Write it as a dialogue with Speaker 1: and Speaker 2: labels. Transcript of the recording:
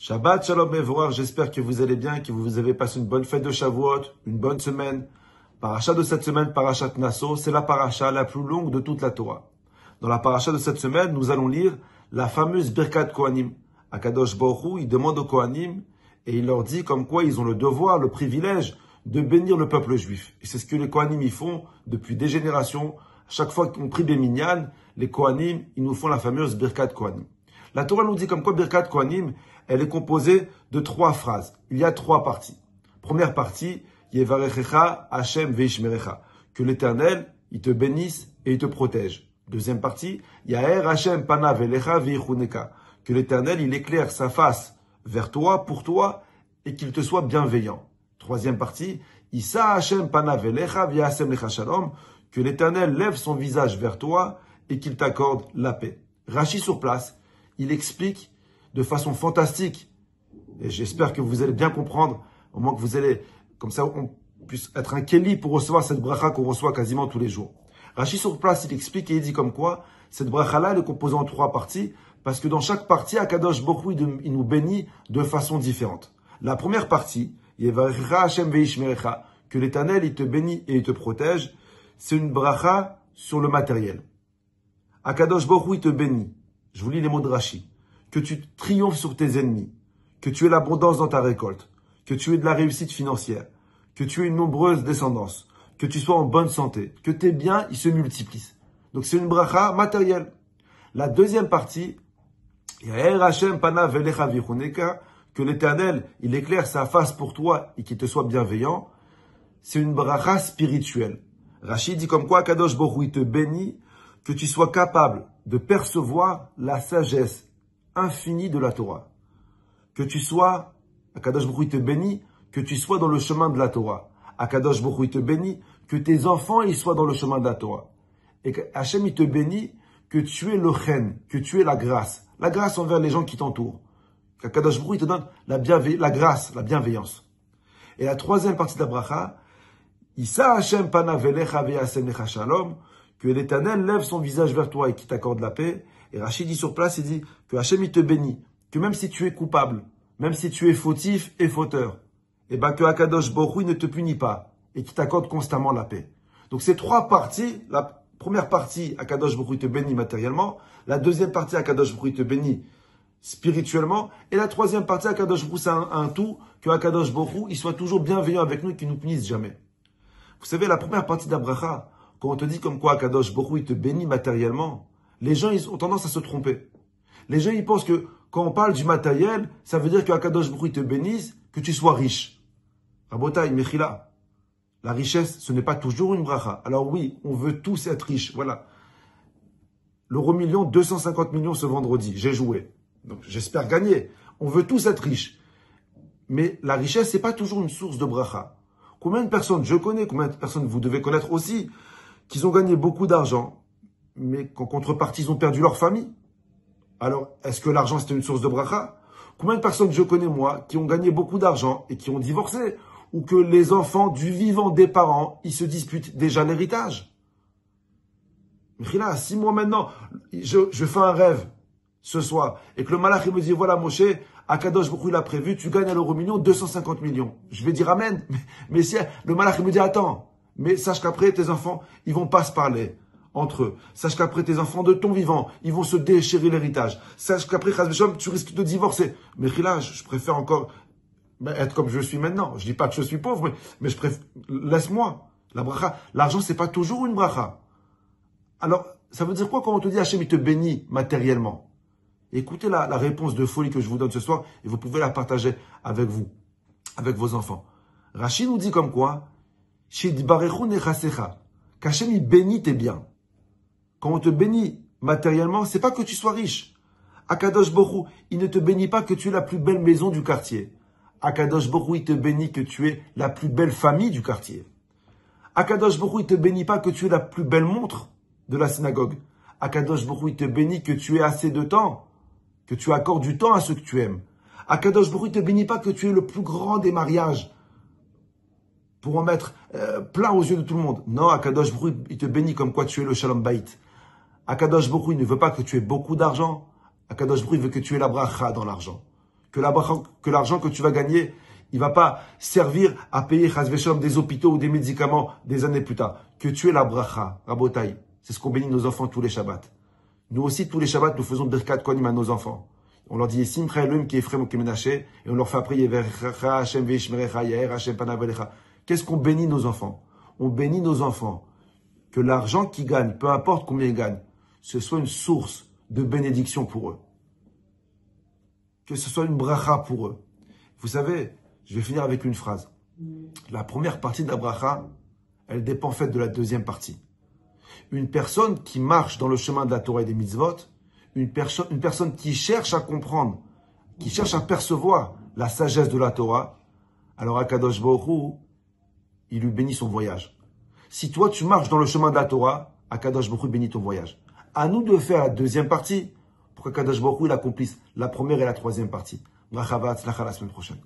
Speaker 1: Shabbat Shalom Mevorach, j'espère que vous allez bien, que vous avez passé une bonne fête de Shavuot, une bonne semaine. Paracha de cette semaine, Parashat Nasso, c'est la paracha la plus longue de toute la Torah. Dans la paracha de cette semaine, nous allons lire la fameuse Birkat Kohanim. Akadosh Baruch Hu, il demande aux Kohanim et il leur dit comme quoi ils ont le devoir, le privilège de bénir le peuple juif. Et c'est ce que les Kohanim y font depuis des générations. Chaque fois qu'on prie Béminyan, les Kohanim, ils nous font la fameuse Birkat Kohanim. La Torah nous dit comme quoi Birkat Kohanim, elle est composée de 3 phrases. Il y a 3 parties. Première partie, Yevarechecha Hashem veishmerecha. Que l'Éternel, il te bénisse et il te protège. Deuxième partie, Yaher Hashem panav elecha veichuneka. Que l'Éternel, il éclaire sa face vers toi, pour toi, et qu'il te soit bienveillant. Troisième partie, Issa Hashem panav elecha v'yasem lecha shalom. Que l'Éternel lève son visage vers toi et qu'il t'accorde la paix. Rashi sur place, il explique de façon fantastique, et j'espère que vous allez bien comprendre, au moins que vous allez, comme ça, on puisse être un Kéli pour recevoir cette bracha qu'on reçoit quasiment tous les jours. Rashi sur place, il explique et il dit comme quoi, cette bracha-là, elle est composée en 3 parties, parce que dans chaque partie, Akadosh Baruch Hu, il nous bénit de façon différente. La première partie, Yevarechecha Hashem veishmerecha, que l'Éternel, il te bénit et il te protège, c'est une bracha sur le matériel. Akadosh Baruch Hu, il te bénit. Je vous lis les mots de Rashi. Que tu triomphes sur tes ennemis, que tu aies l'abondance dans ta récolte, que tu aies de la réussite financière, que tu aies une nombreuse descendance, que tu sois en bonne santé, que tes biens, ils se multiplient. Donc c'est une bracha matérielle. La deuxième partie, Yaher Hashem panav elecha veichuneka, que l'Éternel, il éclaire sa face pour toi et qu'il te soit bienveillant, c'est une bracha spirituelle. Rashi dit comme quoi Kadosh Baruch Hu, il te bénit, que tu sois capable de percevoir la sagesse infinie de la Torah. Que tu sois, Akadosh Baruch Hu, il te bénit, que tu sois dans le chemin de la Torah. Akadosh Baruch Hu, il te bénit, que tes enfants ils soient dans le chemin de la Torah. Et que Hachem, il te bénit, que tu es le chen, que tu es la grâce envers les gens qui t'entourent. Qu'Akadosh Baruch Hu, il te donne la grâce, la bienveillance. Et la troisième partie de la bracha, Issa Hashem panav elecha v'yasem lecha shalom, que l'Éternel lève son visage vers toi et qui t'accorde la paix. Et Rachid dit sur place, il dit que Hachem, il te bénit, que même si tu es coupable, même si tu es fautif et fauteur, et ben que Akadosh Baruch Hu ne te punit pas et qui t'accorde constamment la paix. Donc ces 3 parties, la première partie, Akadosh Baruch Hu te bénit matériellement, la deuxième partie, Akadosh Baruch Hu te bénit spirituellement, et la troisième partie, Akadosh Baruch Hu, c'est un tout, que Akadosh Baruch Hu, il soit toujours bienveillant avec nous et qu'il nous punisse jamais. Vous savez, la première partie de la bracha, quand on te dit comme quoi Akadosh Baruch Hu, il te bénit matériellement, les gens, ils ont tendance à se tromper. Les gens, ils pensent que quand on parle du matériel, ça veut dire que Akadosh Baruch Hu, il te bénisse, que tu sois riche. Rabotai, Mechila. La richesse, ce n'est pas toujours une bracha. Alors oui, on veut tous être riches. Voilà. L'euro million, 250 millions ce vendredi. J'ai joué. Donc j'espère gagner. On veut tous être riches. Mais la richesse, c'est pas toujours une source de bracha. Combien de personnes je connais, combien de personnes vous devez connaître aussi, qui ont gagné beaucoup d'argent, mais qu'en contrepartie, ils ont perdu leur famille. Alors, est-ce que l'argent, c'était une source de bracha? Combien de personnes je connais, moi, qui ont gagné beaucoup d'argent et qui ont divorcé, ou que les enfants du vivant des parents, ils se disputent déjà l'héritage? Mais là, si moi maintenant, je fais un rêve ce soir, et que le malach il me dit, voilà Moshe, Akadosh Baruch Hu, il a prévu, tu gagnes à l'euro million 250 millions. Je vais dire amen. Mais si le malach il me dit, attends, mais sache qu'après tes enfants, ils vont pas se parler entre eux. Sache qu'après tes enfants de ton vivant, ils vont se déchirer l'héritage. Sache qu'après, tu risques de divorcer. Mais là, je préfère encore être comme je suis maintenant. Je dis pas que je suis pauvre, mais je préfère, laisse-moi. La bracha, l'argent, c'est pas toujours une bracha. Alors, ça veut dire quoi quand on te dit Hachem, il te bénit matériellement? Écoutez la réponse de folie que je vous donne ce soir et vous pouvez la partager avec vous, avec vos enfants. Rachid nous dit comme quoi, qu'Hachem, il bénit tes biens. Quand on te bénit matériellement, c'est pas que tu sois riche. Akadosh Baruch Hu, il ne te bénit pas que tu aies la plus belle maison du quartier. Akadosh Baruch Hu, il te bénit que tu aies la plus belle famille du quartier. Akadosh Baruch Hu, il te bénit pas que tu aies la plus belle montre de la synagogue. Akadosh Baruch Hu, il te bénit que tu aies assez de temps, que tu accordes du temps à ceux que tu aimes. Akadosh Baruch Hu, il te bénit pas que tu aies le plus grand des mariages pour en mettre plein aux yeux de tout le monde. Non, Akadosh Baruch Hu, il te bénit comme quoi tu es le Shalom Bayit. Akadosh Baruch Hu, il ne veut pas que tu aies beaucoup d'argent. Akadosh Baruch Hu, il veut que tu aies la bracha dans l'argent. Que l'argent que tu vas gagner, il va pas servir à payer des hôpitaux ou des médicaments des années plus tard. Que tu es la bracha, Rabotai. C'est ce qu'on bénit nos enfants tous les Shabbats. Nous aussi, tous les Shabbats, nous faisons Birkat Kohanim à nos enfants. On leur dit Simcha Elohim qui est Ephraim ou qui est Menaché, et on leur fait après Yeverecha Hashem ve'ishmerecha Yair Hashem panav elecha. Qu'est-ce qu'on bénit nos enfants? On bénit nos enfants. Que l'argent qu'ils gagnent, peu importe combien ils gagnent, ce soit une source de bénédiction pour eux. Que ce soit une bracha pour eux. Vous savez, je vais finir avec une phrase. La première partie de la bracha, elle dépend en fait de la deuxième partie. Une personne qui marche dans le chemin de la Torah et des mitzvot, une personne qui cherche à comprendre, qui cherche à percevoir la sagesse de la Torah, alors Akadosh Baruch Hu, il lui bénit son voyage. Si toi tu marches dans le chemin de la Torah, Akadosh Baruch Hu bénit ton voyage. À nous de faire la deuxième partie pour qu'Akadosh Baruch Hu il accomplisse la première et la troisième partie. Bracha v'atzlacha la semaine prochaine.